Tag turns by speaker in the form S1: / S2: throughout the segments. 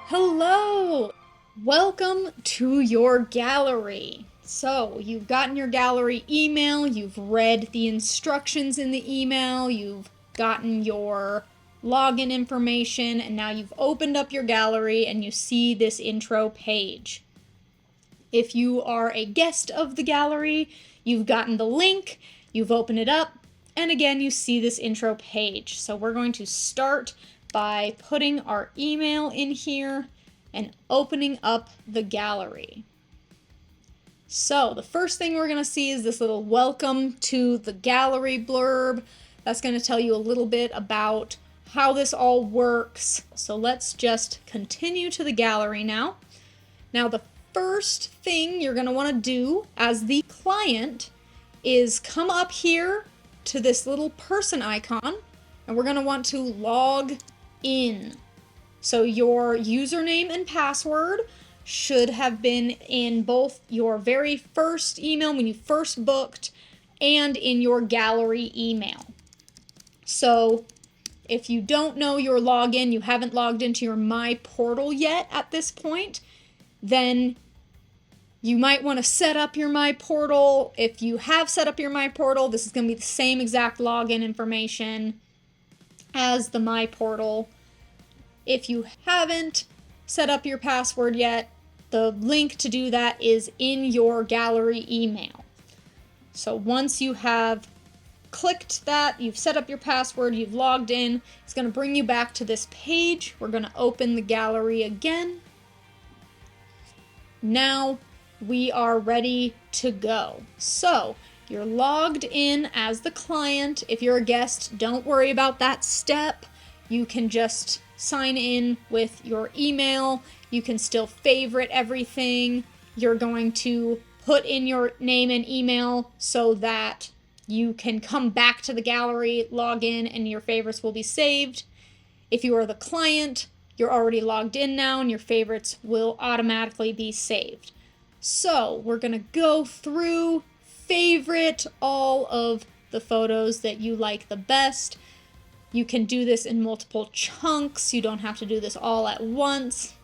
S1: Hello! Welcome to your gallery. So, you've gotten your gallery email, you've read the instructions in the email, you've gotten your login information, and now you've opened up your gallery and you see this intro page. If you are a guest of the gallery, you've gotten the link, you've opened it up, and again, you see this intro page. So we're going to start by putting our email in here and opening up the gallery. So the first thing we're going to see is this little welcome to the gallery blurb. That's going to tell you a little bit about how this all works. So let's just continue to the gallery now. Now the first thing you're going to want to do as the client is come up here to this little person icon, and we're going to want to log in. So your username and password should have been in both your very first email when you first booked and in your gallery email. So if you don't know your login, you haven't logged into your My Portal yet at this point, then you might want to set up your My Portal. If you have set up your My Portal, this is going to be the same exact login information as the My Portal. If you haven't set up your password yet, the link to do that is in your gallery email. So once you have clicked that, you've set up your password, you've logged in, it's going to bring you back to this page. We're going to open the gallery again. Now we are ready to go. So you're logged in as the client. If you're a guest, don't worry about that step. You can just sign in with your email. You can still favorite everything. You're going to put in your name and email so that you can come back to the gallery, log in, and your favorites will be saved. If you are the client, you're already logged in now and your favorites will automatically be saved. So we're going to go through, favorite all of the photos that you like the best. You can do this in multiple chunks. You don't have to do this all at once.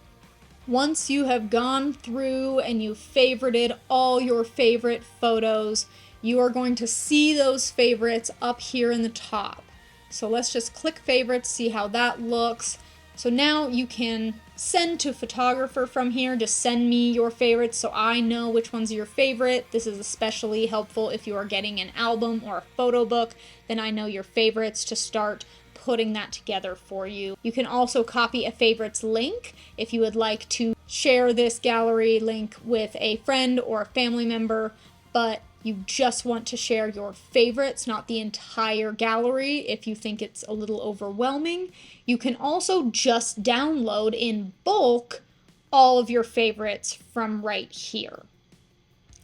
S1: Once you have gone through and you've favorited all your favorite photos, you are going to see those favorites up here in the top. So let's just click favorites, see how that looks. So now you can send to photographer from here. Just send me your favorites so I know which one's your favorite. This is especially helpful if you are getting an album or a photo book. Then I know your favorites to start putting that together for you. You can also copy a favorites link if you would like to share this gallery link with a friend or a family member, but you just want to share your favorites, not the entire gallery if you think it's a little overwhelming. You can also just download in bulk all of your favorites from right here.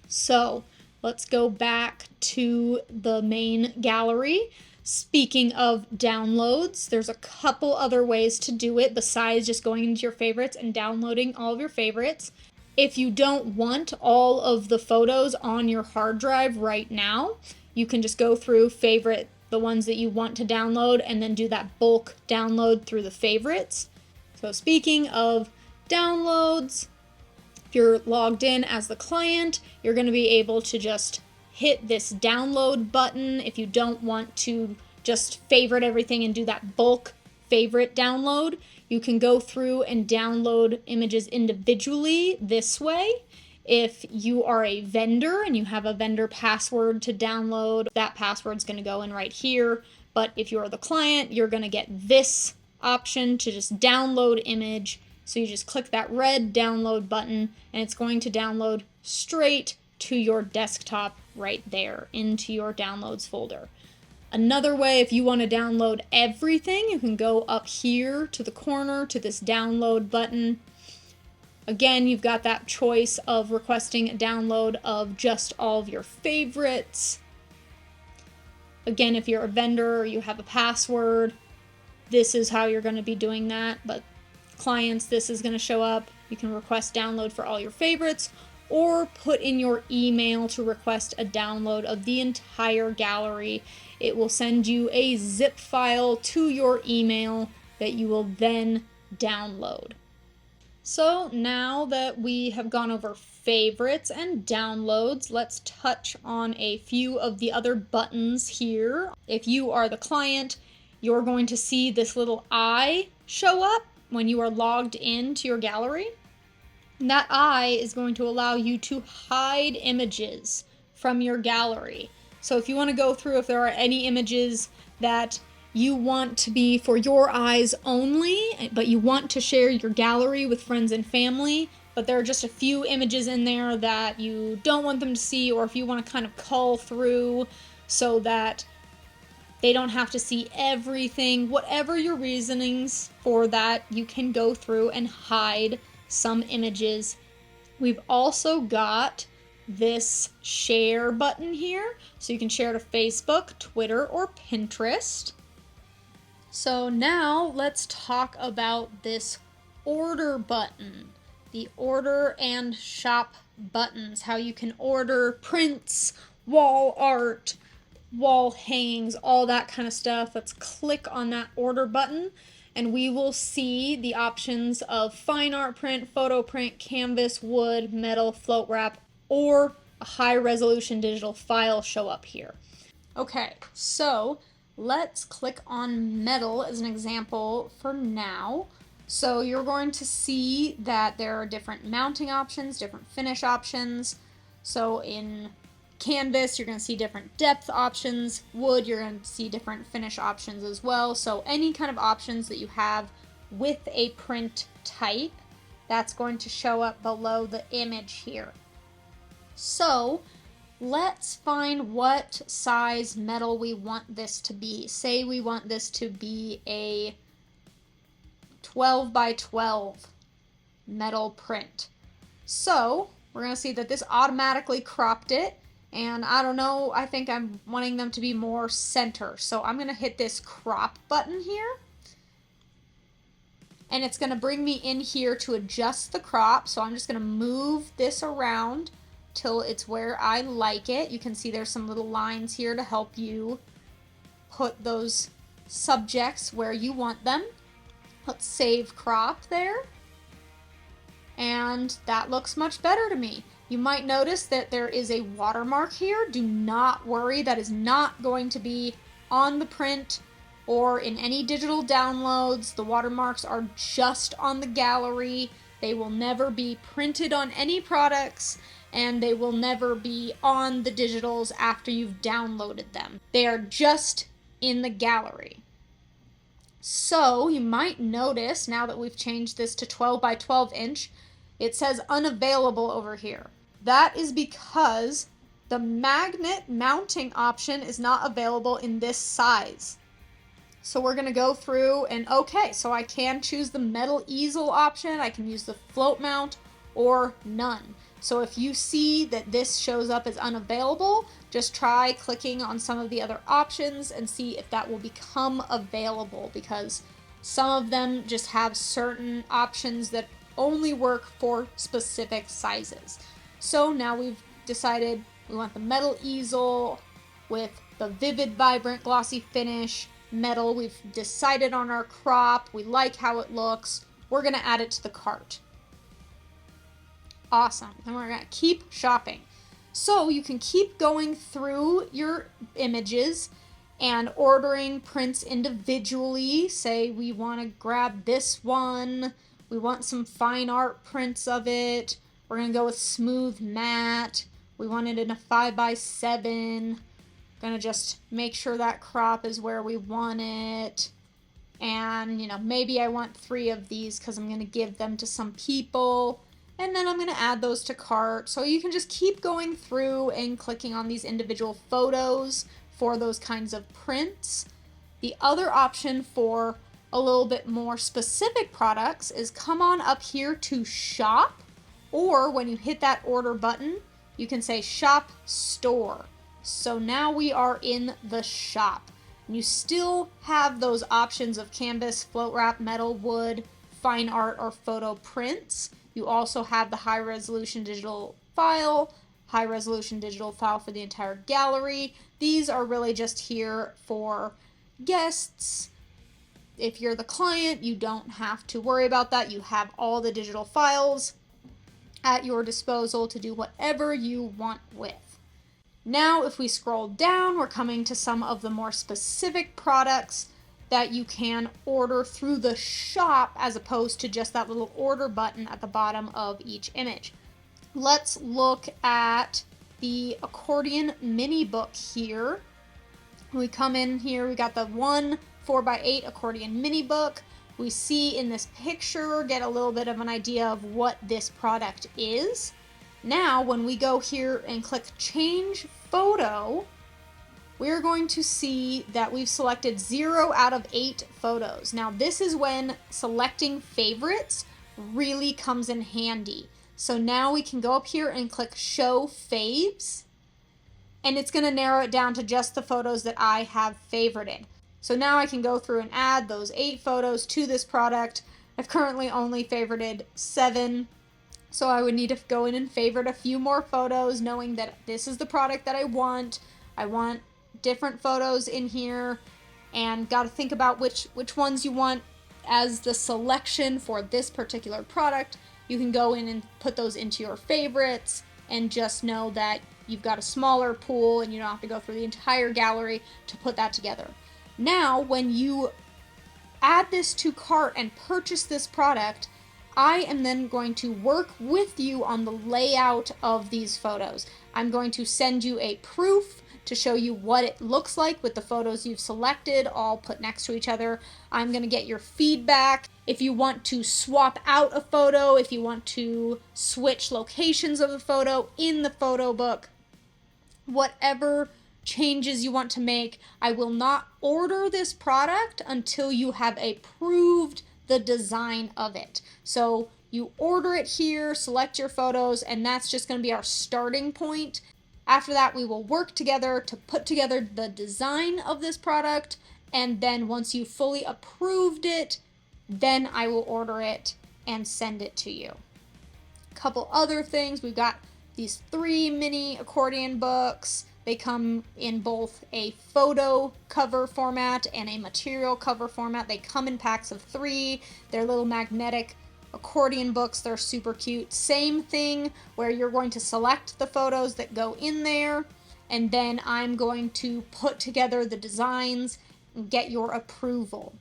S1: So let's go back to the main gallery. Speaking of downloads, there's a couple other ways to do it besides just going into your favorites and downloading all of your favorites. If you don't want all of the photos on your hard drive right now, you can just go through, favorite the ones that you want to download, and then do that bulk download through the favorites. So speaking of downloads, if you're logged in as the client, you're going to be able to just hit this download button. If you don't want to just favorite everything and do that bulk favorite download, you can go through and download images individually this way. If you are a vendor and you have a vendor password to download, that password's going to go in right here. But if you're the client, you're going to get this option to just download image. So you just click that red download button and it's going to download straight to your desktop right there into your downloads folder. Another way, if you want to download everything, you can go up here to the corner to this download button. Again, you've got that choice of requesting a download of just all of your favorites. Again, if you're a vendor or you have a password, this is how you're going to be doing that. But clients, this is going to show up. You can request download for all your favorites, or put in your email to request a download of the entire gallery. It will send you a zip file to your email that you will then download. So now that we have gone over favorites and downloads, let's touch on a few of the other buttons here. If you are the client, you're going to see this little eye show up when you are logged into your gallery. And that eye is going to allow you to hide images from your gallery. So if you want to go through if there are any images that you want to be for your eyes only, but you want to share your gallery with friends and family, but there are just a few images in there that you don't want them to see, or if you want to kind of cull through so that they don't have to see everything, whatever your reasonings for that, you can go through and hide some images. We've also got this share button here, so you can share to Facebook, Twitter, or Pinterest. So now let's talk about this order button, the order and shop buttons, how you can order prints, wall art, wall hangings, all that kind of stuff. Let's click on that order button and we will see the options of fine art print, photo print, canvas, wood, metal, float wrap, or a high resolution digital file show up here. Okay, so let's click on metal as an example for now. So you're going to see that there are different mounting options, different finish options. So in canvas, you're going to see different depth options. Wood, you're going to see different finish options as well. So any kind of options that you have with a print type, that's going to show up below the image here. So let's find what size metal we want this to be. Say we want this to be a 12 by 12 metal print. So we're going to see that this automatically cropped it. And I don't know, I think I'm wanting them to be more center. So I'm going to hit this crop button here. And it's going to bring me in here to adjust the crop. So I'm just going to move this around till it's where I like it. You can see there's some little lines here to help you put those subjects where you want them. Let's save crop there. And that looks much better to me. You might notice that there is a watermark here. Do not worry, that is not going to be on the print or in any digital downloads. The watermarks are just on the gallery. They will never be printed on any products, and they will never be on the digitals after you've downloaded them. They are just in the gallery. So you might notice now that we've changed this to 12 by 12 inch, it says unavailable over here. That is because the magnet mounting option is not available in this size. So we're going to go through and okay, so I can choose the metal easel option, I can use the float mount, or none. So if you see that this shows up as unavailable, just try clicking on some of the other options and see if that will become available, because some of them just have certain options that only work for specific sizes. So now we've decided we want the metal easel with the vivid, vibrant, glossy finish. Metal, we've decided on our crop. We like how it looks. We're going to add it to the cart. Awesome. And we're going to keep shopping. So you can keep going through your images and ordering prints individually. Say we want to grab this one. We want some fine art prints of it. We're going to go with smooth matte. We want it in a 5x7. Going to just make sure that crop is where we want it. And, maybe I want 3 of these because I'm going to give them to some people. And then I'm going to add those to cart. So you can just keep going through and clicking on these individual photos for those kinds of prints. The other option for a little bit more specific products is come on up here to shop, or when you hit that order button, you can say shop store. So now we are in the shop. And you still have those options of canvas, float wrap, metal, wood, fine art, or photo prints. You also have the high resolution digital file for the entire gallery. These are really just here for guests, If you're the client, you don't have to worry about that. You have all the digital files at your disposal to do whatever you want with. Now, if we scroll down, we're coming to some of the more specific products that you can order through the shop as opposed to just that little order button at the bottom of each image. Let's look at the Accordion mini book here. We come in here, we got the 1 4x8 Accordion mini book. We see in this picture, get a little bit of an idea of what this product is. Now, when we go here and click change photo, we're going to see that we've selected 0 out of 8 photos. Now, this is when selecting favorites really comes in handy. So now we can go up here and click show faves, and it's going to narrow it down to just the photos that I have favorited. So now I can go through and add those 8 photos to this product. I've currently only favorited 7, so I would need to go in and favorite a few more photos, knowing that this is the product that I want. I want different photos in here, and got to think about which ones you want as the selection for this particular product. You can go in and put those into your favorites, and just know that you've got a smaller pool and you don't have to go through the entire gallery to put that together. Now, when you add this to cart and purchase this product, I am then going to work with you on the layout of these photos. I'm going to send you a proof to show you what it looks like with the photos you've selected all put next to each other. I'm going to get your feedback. If you want to swap out a photo, if you want to switch locations of the photo in the photo book, whatever changes you want to make, I will not order this product until you have approved the design of it. So you order it here, select your photos, and that's just going to be our starting point. After that, we will work together to put together the design of this product, and then once you've fully approved it, then I will order it and send it to you. A couple other things, we've got these 3 mini accordion books. They come in both a photo cover format and a material cover format. They come in packs of 3. They're little magnetic accordion books. They're super cute. Same thing where you're going to select the photos that go in there, and then I'm going to put together the designs and get your approval.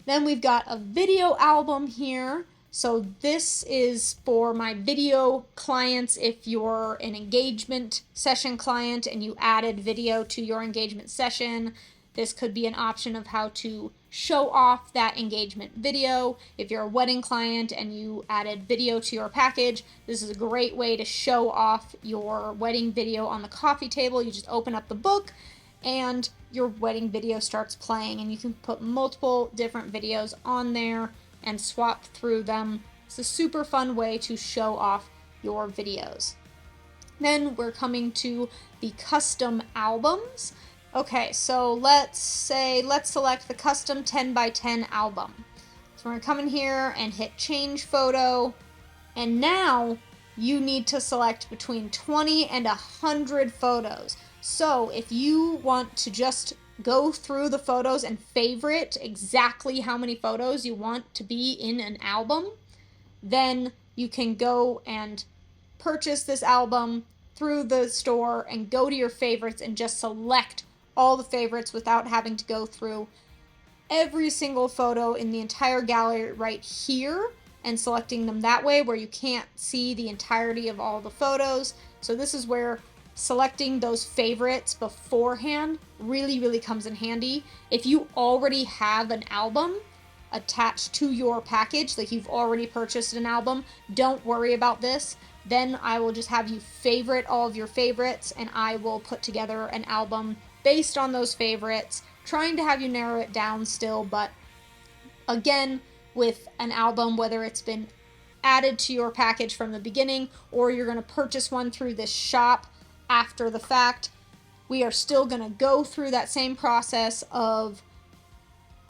S1: Then we've got a video album here. So this is for my video clients. If you're an engagement session client and you added video to your engagement session, this could be an option of how to show off that engagement video. If you're a wedding client and you added video to your package, this is a great way to show off your wedding video on the coffee table. You just open up the book and your wedding video starts playing, and you can put multiple different videos on there and swap through them. It's a super fun way to show off your videos. Then we're coming to the custom albums. Okay, so let's select the custom 10x10 album. So we're gonna come in here and hit change photo, and now you need to select between 20 and 100 photos. So if you want to just go through the photos and favorite exactly how many photos you want to be in an album, then you can go and purchase this album through the store and go to your favorites and just select all the favorites without having to go through every single photo in the entire gallery right here and selecting them that way where you can't see the entirety of all the photos. So this is where selecting those favorites beforehand really comes in handy. If you already have an album attached to your package, like you've already purchased an album, don't worry about this. Then I will just have you favorite all of your favorites, and I will put together an album based on those favorites, trying to have you narrow it down still. But again, with an album, whether it's been added to your package from the beginning or you're going to purchase one through this shop after the fact, we are still going to go through that same process of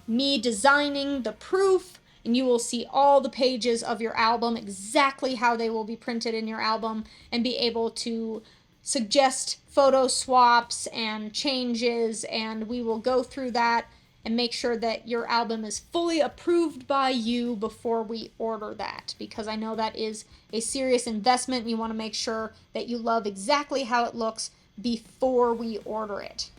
S1: me designing the proof, and you will see all the pages of your album, exactly how they will be printed in your album, and be able to suggest photo swaps and changes, and we will go through that and make sure that your album is fully approved by you before we order that, because I know that is a serious investment and you want to make sure that you love exactly how it looks before we order it.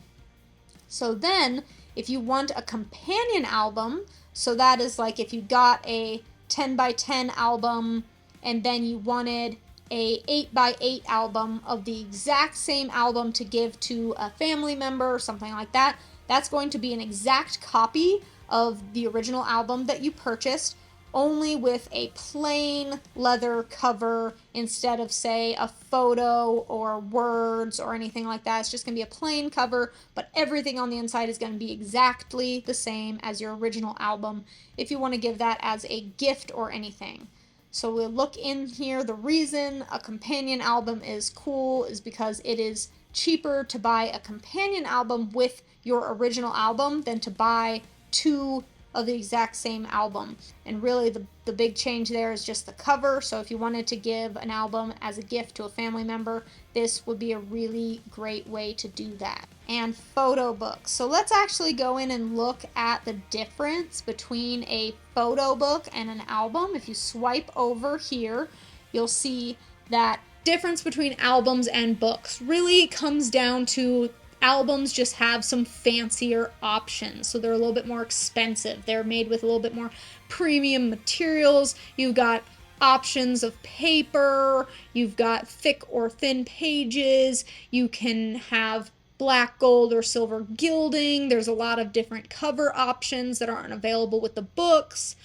S1: So then, if you want a companion album, so that is like if you got a 10 by 10 album and then you wanted a 8 by 8 album of the exact same album to give to a family member or something like that, that's going to be an exact copy of the original album that you purchased, only with a plain leather cover instead of, say, a photo or words or anything like that. It's just going to be a plain cover, but everything on the inside is going to be exactly the same as your original album if you want to give that as a gift or anything. So we'll look in here. The reason a companion album is cool is because it is cheaper to buy a companion album with your original album than to buy two of the exact same album. And really the big change there is just the cover. So if you wanted to give an album as a gift to a family member, this would be a really great way to do that. And photo books. So let's actually go in and look at the difference between a photo book and an album. If you swipe over here, you'll see that difference between albums and books really comes down to albums just have some fancier options, so they're a little bit more expensive. They're made with a little bit more premium materials. You've got options of paper, you've got thick or thin pages, you can have black, gold, or silver gilding. There's a lot of different cover options that aren't available with the books,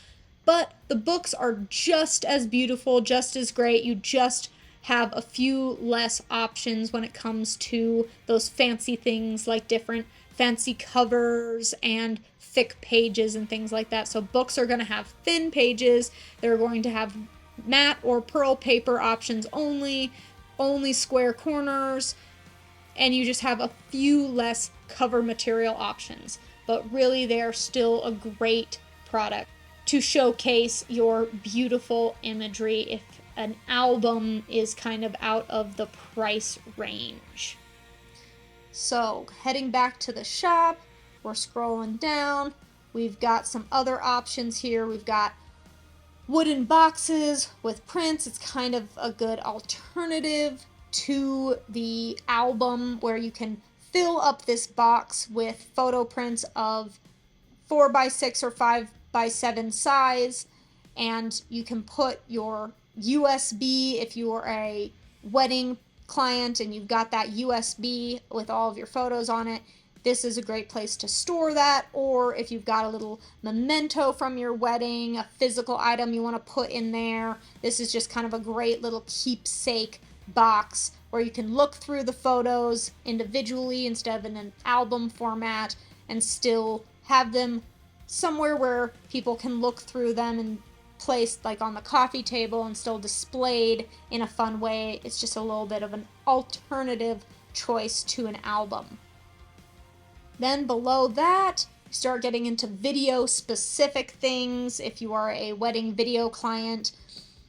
S1: but the books are just as beautiful, just as great. You just have a few less options when it comes to those fancy things like different fancy covers and thick pages and things like that. So books are going to have thin pages. They're going to have matte or pearl paper options only square corners, and you just have a few less cover material options. But really, they're still a great product to showcase your beautiful imagery if an album is kind of out of the price range. So heading back to the shop, we're scrolling down. We've got some other options here. We've got wooden boxes with prints. It's kind of a good alternative to the album, where you can fill up this box with photo prints of 4x6 or 5x7 size, and you can put your USB, if you are a wedding client and you've got that USB with all of your photos on it, this is a great place to store that. Or if you've got a little memento from your wedding, a physical item you want to put in there, this is just kind of a great little keepsake box where you can look through the photos individually instead of in an album format, and still have them somewhere where people can look through them and placed like on the coffee table and still displayed in a fun way. It's just a little bit of an alternative choice to an album. Then below that, you start getting into video specific things. If you are a wedding video client,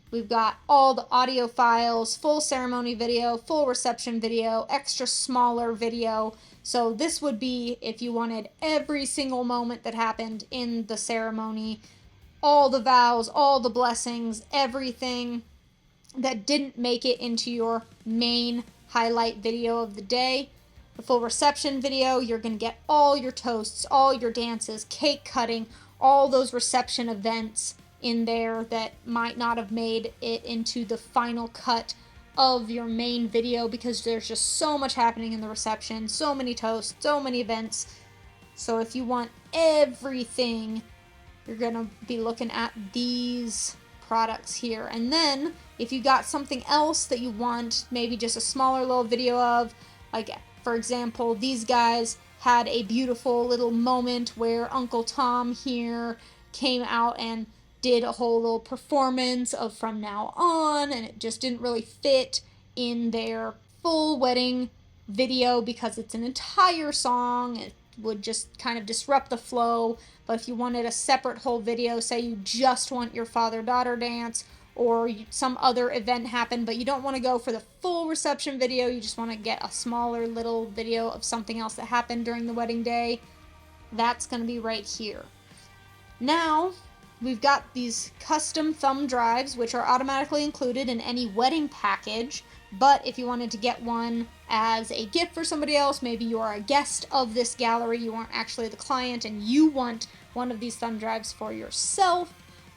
S1: we've got all the audio files, full ceremony video, full reception video, extra smaller video. So this would be if you wanted every single moment that happened in the ceremony, all the vows, all the blessings, everything that didn't make it into your main highlight video of the day. The full reception video, you're going to get all your toasts, all your dances, cake cutting, all those reception events in there that might not have made it into the final cut of your main video, because there's just so much happening in the reception, so many toasts, so many events. So if you want everything, you're going to be looking at these products here. And then if you got something else that you want, maybe just a smaller little video of, like for example, these guys had a beautiful little moment where Uncle Tom here came out and did a whole little performance of From Now On, and it just didn't really fit in their full wedding video because it's an entire song. It would just kind of disrupt the flow. But if you wanted a separate whole video, say you just want your father-daughter dance, or some other event happened, but you don't want to go for the full reception video, you just want to get a smaller little video of something else that happened during the wedding day, that's going to be right here. Now, we've got these custom thumb drives, which are automatically included in any wedding package. But if you wanted to get one as a gift for somebody else, maybe you are a guest of this gallery, you aren't actually the client, and you want one of these thumb drives for yourself,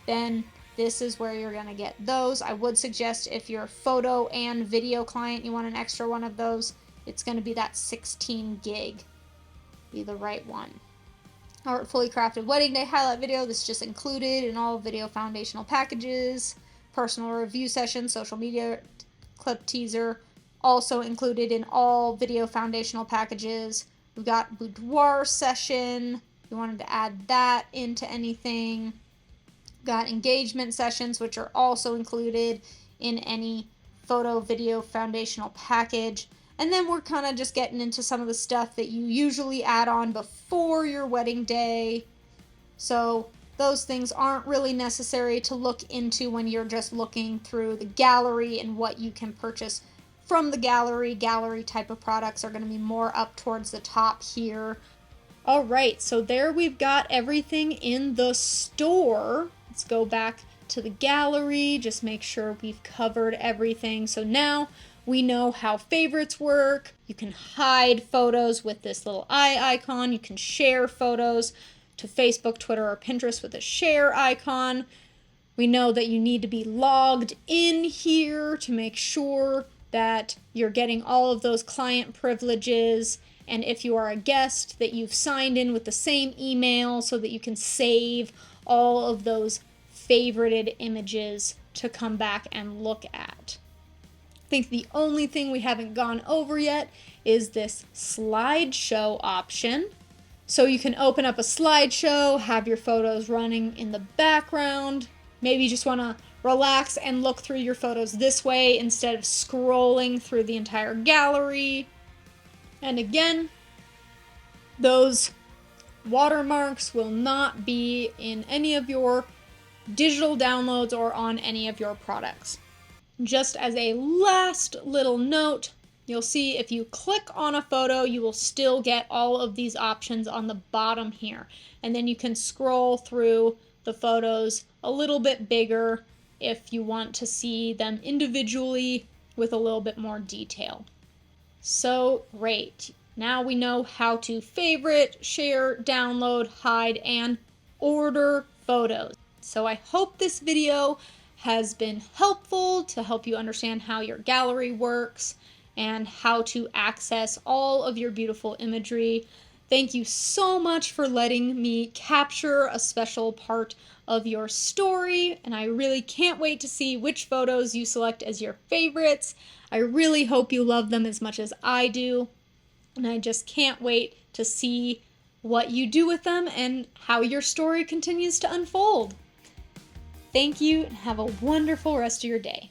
S1: then this is where you're going to get those. I would suggest if you're a photo and video client, you want an extra one of those, it's going to be that 16 gig. Be the right one. Artfully crafted wedding day highlight video. This is just included in all video foundational packages. Personal review session, social media clip teaser, also included in all video foundational packages. We've got boudoir session. You wanted to add that into anything. We've got engagement sessions, which are also included in any photo video foundational package. And then we're kind of just getting into some of the stuff that you usually add on before your wedding day. So those things aren't really necessary to look into when you're just looking through the gallery and what you can purchase from the gallery. Gallery type of products are going to be more up towards the top here. All right, so there we've got everything in the store. Let's go back to the gallery, just make sure we've covered everything. So now we know how favorites work. You can hide photos with this little eye icon. You can share photos to Facebook, Twitter, or Pinterest with a share icon. We know that you need to be logged in here to make sure that you're getting all of those client privileges. And if you are a guest, that you've signed in with the same email so that you can save all of those favorited images to come back and look at. I think the only thing we haven't gone over yet is this slideshow option. So you can open up a slideshow, have your photos running in the background. Maybe you just want to relax and look through your photos this way instead of scrolling through the entire gallery. And again, those watermarks will not be in any of your digital downloads or on any of your products. Just as a last little note, you'll see if you click on a photo, you will still get all of these options on the bottom here. And then you can scroll through the photos a little bit bigger if you want to see them individually with a little bit more detail. So great. Now we know how to favorite, share, download, hide, and order photos. So I hope this video has been helpful to help you understand how your gallery works and how to access all of your beautiful imagery. Thank you so much for letting me capture a special part of your story, and I really can't wait to see which photos you select as your favorites. I really hope you love them as much as I do, and I just can't wait to see what you do with them and how your story continues to unfold. Thank you, and have a wonderful rest of your day.